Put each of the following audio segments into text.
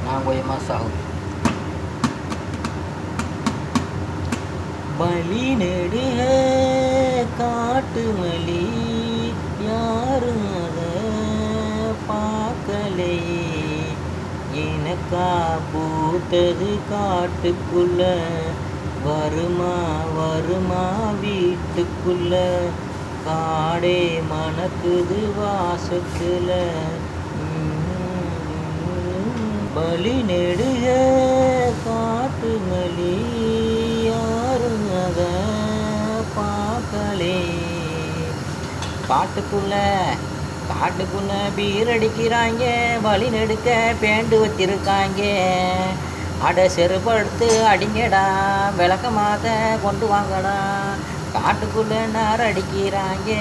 நான் மாதம் ஆகும். வழி நெடுக காட்டு மலி யாரும் அதை பார்க்கலையே, எனக்கா பூத்தது காட்டுக்குள்ள, வருமா வருமா வீட்டுக்குள்ள, காடே மணக்குது வாசத்துல. வழி நெடுக காட்டு மலி யாரும் அதை பார்க்கலே. காட்டுக்குள்ள பீர் அடிக்கிறாங்க, வழி நெடுக்க பேண்டு வச்சிருக்காங்க. அட செருப்படுத்து அடிங்கடா, விளக்க மாத கொண்டு வாங்கடா. காட்டுக்குள்ள நார் அடிக்கிறாங்க,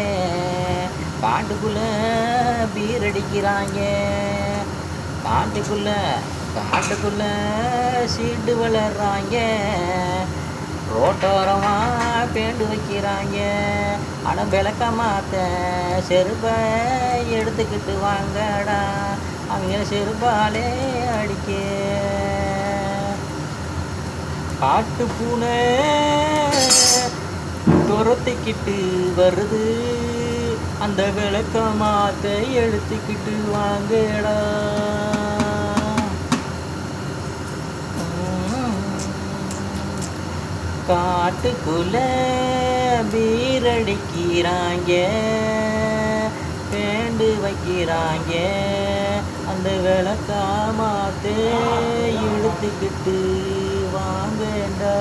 காட்டுக்குள்ள பீர் அடிக்கிறாங்க. காட்டுக்குள்ள சீட்டு வளர்றாங்க, ரோட்டோரமாக பேண்டு வைக்கிறாங்க. ஆனால் விளக்க மாத்த செருப்பை எடுத்துக்கிட்டு வாங்கடா, அவங்க செருப்பாலே அடிக்க. காட்டு பூனை துரத்திக்கிட்டு வருது, அந்த விளக்க மாத்த எடுத்துக்கிட்டு வாங்கடா. காட்டுக்குள்ள பீரடிக்கிறாங்க, பேண்டு வைக்கிறாங்க, அந்த விளக்கா மாத்த எடுத்துக்கிட்டு வாங்கடா.